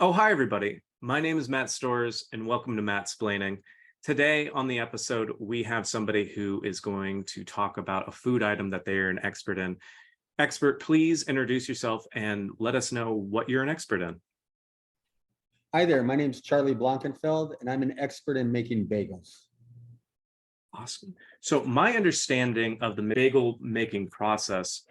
Oh, hi, everybody. My name is Matt Stores, and welcome to Mattsplaining. Today on the episode, we have somebody who is going to talk about a food item that they are an expert in. Expert, please introduce yourself and let us know what you're an expert in. Hi there, my name's Charlie Blankenfeld, and I'm an expert in making bagels. Awesome. So my understanding of the bagel making process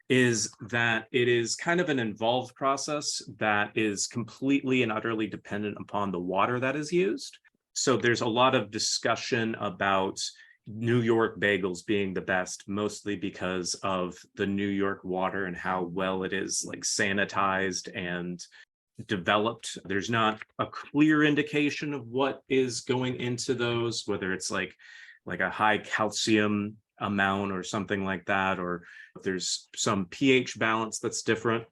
is that it is kind of an involved process that is completely and utterly dependent upon the water that is used. So there's a lot of discussion about New York bagels being the best, mostly because of the New York water and how well it is like sanitized and developed. There's not a clear indication of what is going into those, whether it's like a high calcium amount or something like that, or if there's some pH balance that's different.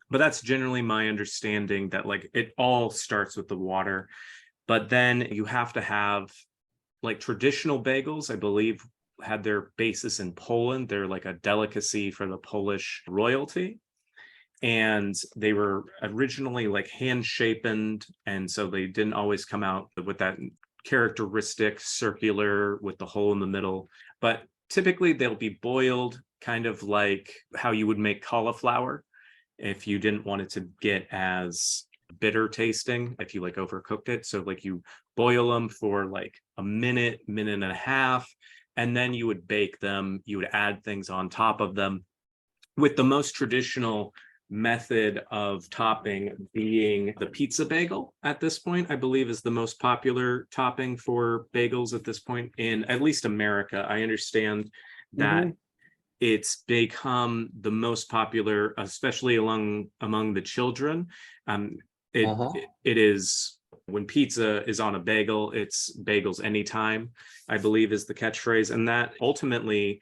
But that's generally my understanding, that like it all starts with the water. But then you have to have like traditional bagels, I believe, had their basis in Poland. They're like a delicacy for the Polish royalty. And they were originally like hand shapen. And so they didn't always come out with that characteristic circular with the hole in the middle. But typically they'll be boiled kind of like how you would make cauliflower if you didn't want it to get as bitter tasting, if you like overcooked it. So like you boil them for like a minute, minute and a half, and then you would bake them. You would add things on top of them, with the most traditional method of topping being the pizza bagel. At this point, I believe, is the most popular topping for bagels at this point in at least America. I understand that it's become the most popular, especially among the children. Um, it is, when pizza is on a bagel, it's bagels anytime, I believe, is the catchphrase. And that ultimately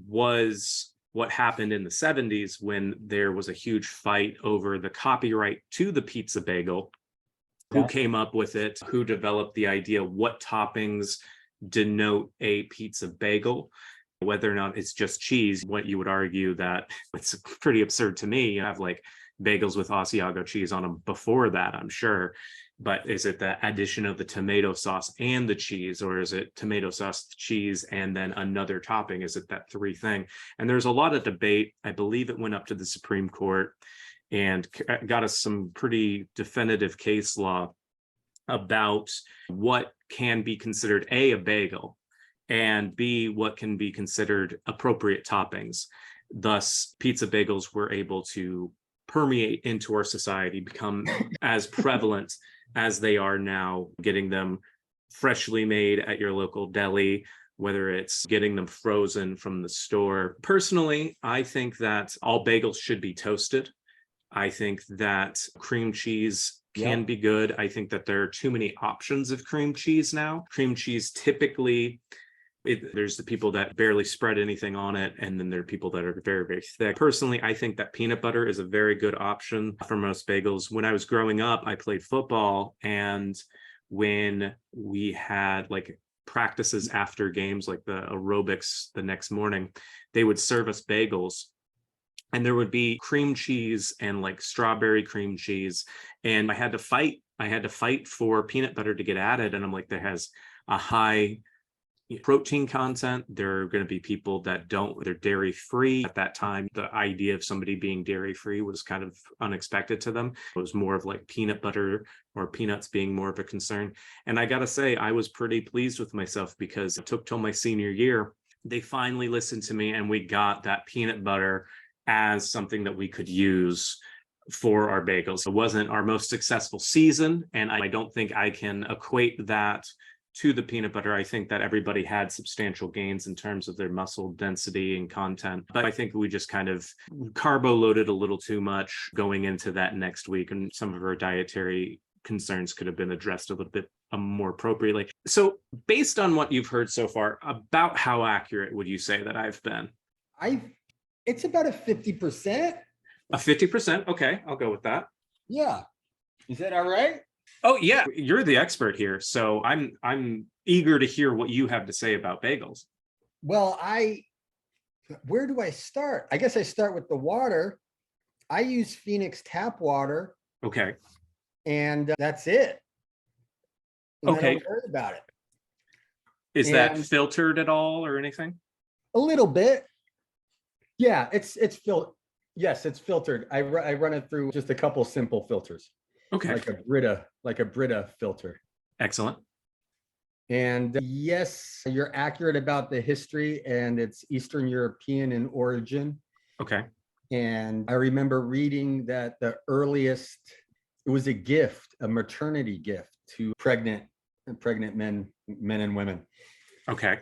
was what happened in the 70s, when there was a huge fight over the copyright to the pizza bagel. Who came up with it, who developed the idea, what toppings denote a pizza bagel, whether or not it's just cheese. What you would argue that it's pretty absurd to me. You have like bagels with Asiago cheese on them before that, I'm sure. But is it the addition of the tomato sauce and the cheese, or is it tomato sauce, cheese, and then another topping? Is it that three thing? And there's a lot of debate. I believe it went up to the Supreme Court and got us some pretty definitive case law about what can be considered a bagel, and B, what can be considered appropriate toppings. Thus, pizza bagels were able to permeate into our society, become as prevalent as they are now, getting them freshly made at your local deli, whether it's getting them frozen from the store. Personally, I think that all bagels should be toasted. I think that cream cheese can be good. I think that there are too many options of cream cheese now. Cream cheese typically, there's the people that barely spread anything on it, and then there are people that are very, very thick. Personally, I think that peanut butter is a very good option for most bagels. When I was growing up, I played football, and when we had like practices after games, like the aerobics the next morning, they would serve us bagels. And there would be cream cheese and like strawberry cream cheese. And I had to fight for peanut butter to get added. And I'm like, there has a high protein content. There are going to be people that they're dairy free. At that time, the idea of somebody being dairy free was kind of unexpected to them. It was more of like peanut butter or peanuts being more of a concern. And I got to say, I was pretty pleased with myself, because it took till my senior year. They finally listened to me, and we got that peanut butter as something that we could use for our bagels. It wasn't our most successful season, and I don't think I can equate that to the peanut butter. I think that everybody had substantial gains in terms of their muscle density and content. But I think we just kind of carbo loaded a little too much going into that next week, and some of our dietary concerns could have been addressed a little bit more appropriately. So based on what you've heard so far, about how accurate would you say that I've been? It's about a 50%. A 50%? Okay, I'll go with that. Yeah. Is that all right? Oh yeah, you're the expert here, so I'm eager to hear what you have to say about bagels. Well, where do I start? I guess I start with the water. I use Phoenix tap water, Okay. and that's it. And I Okay. don't worry about it. Is that And filtered at all or anything? a little bit. Yeah, yes, it's filtered. I run it through just a couple simple filters, Okay. like a Brita filter. Excellent. And yes, you're accurate about the history, and it's Eastern European in origin. Okay. And I remember reading that the earliest, it was a gift, a maternity gift to pregnant men and women, Okay.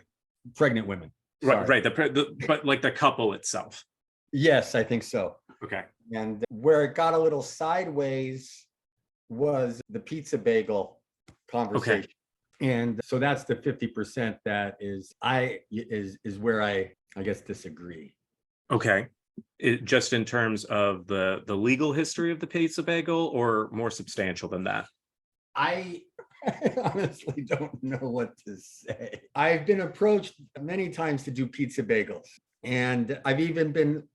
pregnant women. Right. Sorry. Right. But like the couple itself. Yes, I think so. Okay. And where it got a little sideways was the pizza bagel Okay. conversation. And so that's the 50% that is where I guess disagree. Okay. Just in terms of the legal history of the pizza bagel, or more substantial than that? I honestly don't know what to say. I've been approached many times to do pizza bagels, and I've even been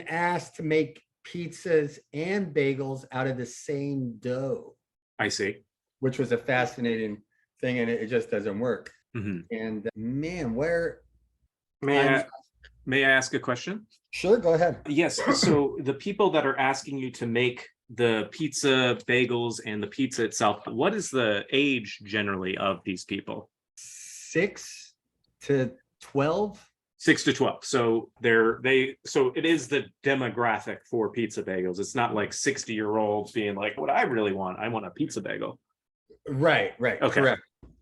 asked to make pizzas and bagels out of the same dough, I see. which was a fascinating thing, and it just doesn't work. Mhm. And man, where May I'm I may I ask a question? sure, go ahead. Yes. So the people that are asking you to make the pizza bagels and the pizza itself, what is the age generally of these people? 6 to 12. 6 to 12. So so it is the demographic for pizza bagels. It's not like 60-year-olds being like, what I really want, I want a pizza bagel. Right, Okay.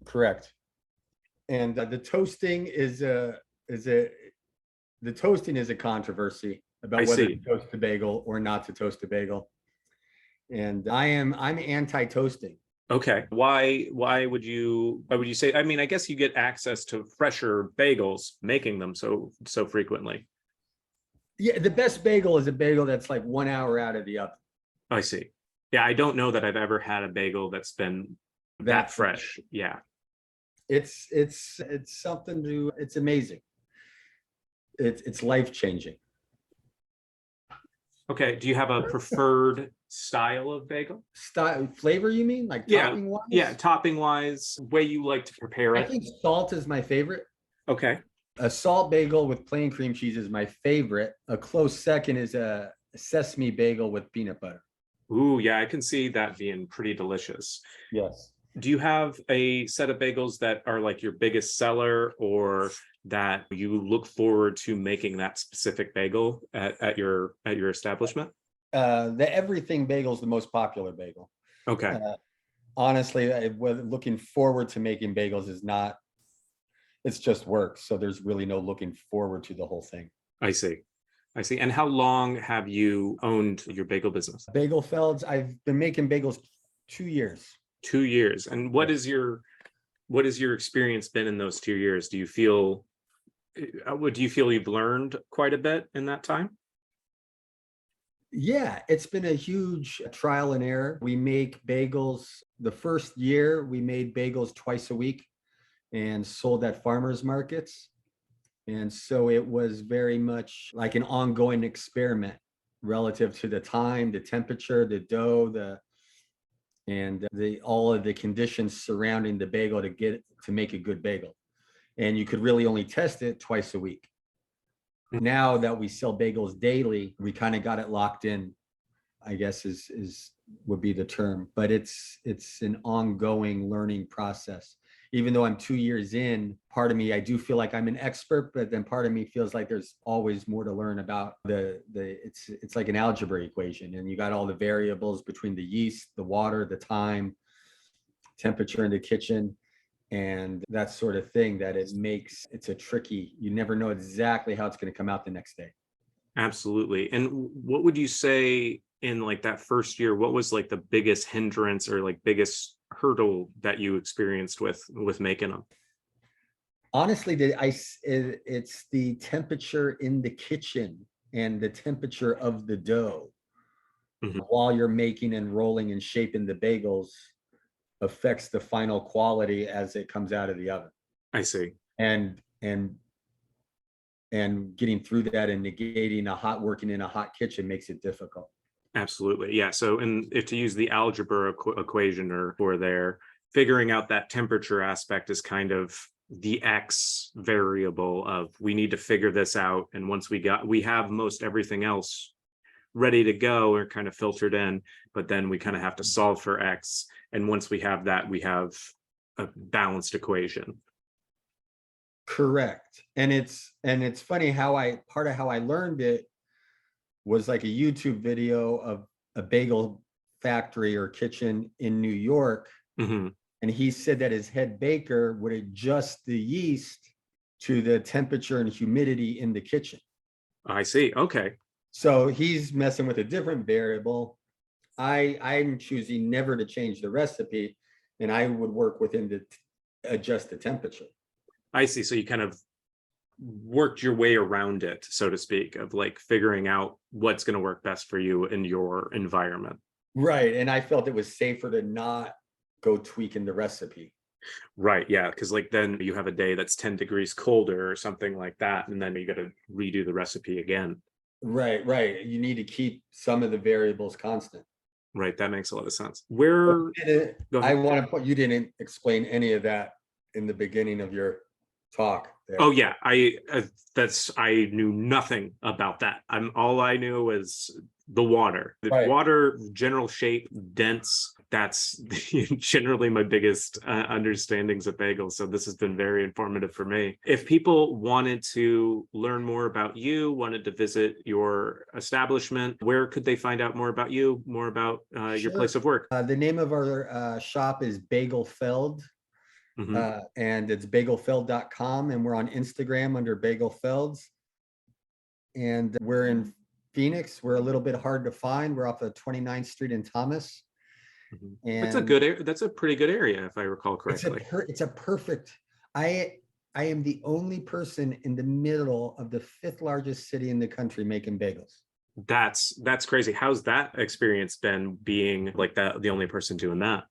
correct. And the toasting is a controversy I about whether to see. toast a bagel or not to toast a bagel. And I'm anti-toasting. Okay. Why would you say, I mean, I guess you get access to fresher bagels making them so frequently. Yeah, the best bagel is a bagel that's like 1 hour out of the oven. I see. Yeah, I don't know that I've ever had a bagel that's been that fresh. Yeah. It's something to, it's amazing. It's life-changing. Okay. Do you have a preferred style of bagel? Style flavor, you mean? Like Yeah. topping wise? Yeah. Topping wise, way you like to prepare I it. think salt is my favorite. Okay. A salt bagel with plain cream cheese is my favorite. A close second is a sesame bagel with peanut butter. Ooh, yeah, I can see that being pretty delicious. Yes. Do you have a set of bagels that are like your biggest seller, or that you look forward to making that specific bagel at your establishment? The everything bagel is the most popular bagel. Okay. Honestly, looking forward to making bagels is not, it's just work. So there's really no looking forward to the whole thing. I see. I see. And how long have you owned your bagel business? Bagel Felds, I've been making bagels 2 years. 2 years. And what is your experience been in those 2 years? Do you feel you've learned quite a bit in that time? Yeah, it's been a huge trial and error. We make bagels. The first year, we made bagels twice a week and sold at farmers markets. And so it was very much like an ongoing experiment relative to the time, the temperature, the dough, all of the conditions surrounding the bagel to make a good bagel. And you could really only test it twice a week. Now that we sell bagels daily, we kind of got it locked in, I guess would be the term. But it's an ongoing learning process. Even though I'm 2 years in, part of me, I do feel like I'm an expert, but then part of me feels like there's always more to learn about it's like an algebra equation, and you got all the variables between the yeast, the water, the time, temperature in the kitchen, and that sort of thing, that it's a tricky, you never know exactly how it's going to come out the next day. Absolutely. And what would you say in like that first year, what was like the biggest hindrance or like biggest hurdle that you experienced with making them? Honestly, it's the temperature in the kitchen and the temperature of the dough. Mhm. While you're making and rolling and shaping the bagels affects the final quality as it comes out of the oven. I see. And getting through that and negating working in a hot kitchen makes it difficult. Absolutely. Yeah. So, and if to use the algebra equation or for there, figuring out that temperature aspect is kind of the X variable of we need to figure this out. And once we have most everything else ready to go or kind of filtered in, but then we kind of have to solve for X. And once we have that, we have a balanced equation. Correct. And it's funny how part of how I learned it was like a YouTube video of a bagel factory or kitchen in New York. Hmm. And he said that his head baker would adjust the yeast to the temperature and humidity in the kitchen. I see. Okay. So he's messing with a different variable. I'm choosing never to change the recipe, and I would work within the adjust the temperature. I see. So you kind of worked your way around it, so to speak, of like figuring out what's going to work best for you in your environment. Right. And I felt it was safer to not go tweaking the recipe. Right. Yeah. Because like then you have a day that's 10 degrees colder or something like that. And then you got to redo the recipe again. Right, right. You need to keep some of the variables constant. Right. That makes a lot of sense. Where, go I ahead. want to put, you didn't explain any of that in the beginning of your talk there. Oh yeah, I knew nothing about that. All I knew was the water. The Right. water, general shape, dense. That's generally my biggest understandings of bagels. So this has been very informative for me. If people wanted to learn more about you, wanted to visit your establishment, where could they find out more about you, more about your Sure. place of work? The name of our shop is Bagel Feld. Mhm. And it's bagelfeld.com, and we're on Instagram under Bagel Felds. And we're in Phoenix. We're a little bit hard to find. We're off of 29th Street in Thomas. Mhm. And That's a pretty good area, if I recall correctly. it's a perfect. I I am the only person in the middle of the fifth largest city in the country making bagels. That's crazy. How's that experience been being like that, the only person doing that?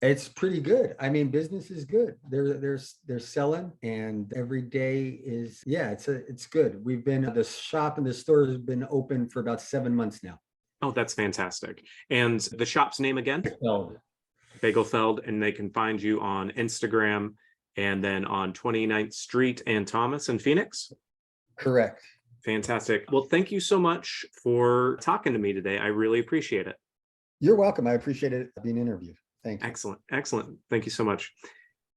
It's pretty good. I mean, business is good. They're selling, and every day is, yeah, it's good. We've been, the shop and the store has been open for about 7 months now. Oh, that's fantastic. And the shop's name again? So, Bagelfeld, and they can find you on Instagram and then on 29th Street and Thomas in Phoenix. correct. Fantastic. Well, thank you so much for talking to me today. I really appreciate it. You're welcome. I appreciate it being interviewed. Thank you. Excellent. Excellent. Thank you so much.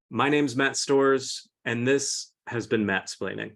My name's Matt Stores, and this has been Mattsplaining.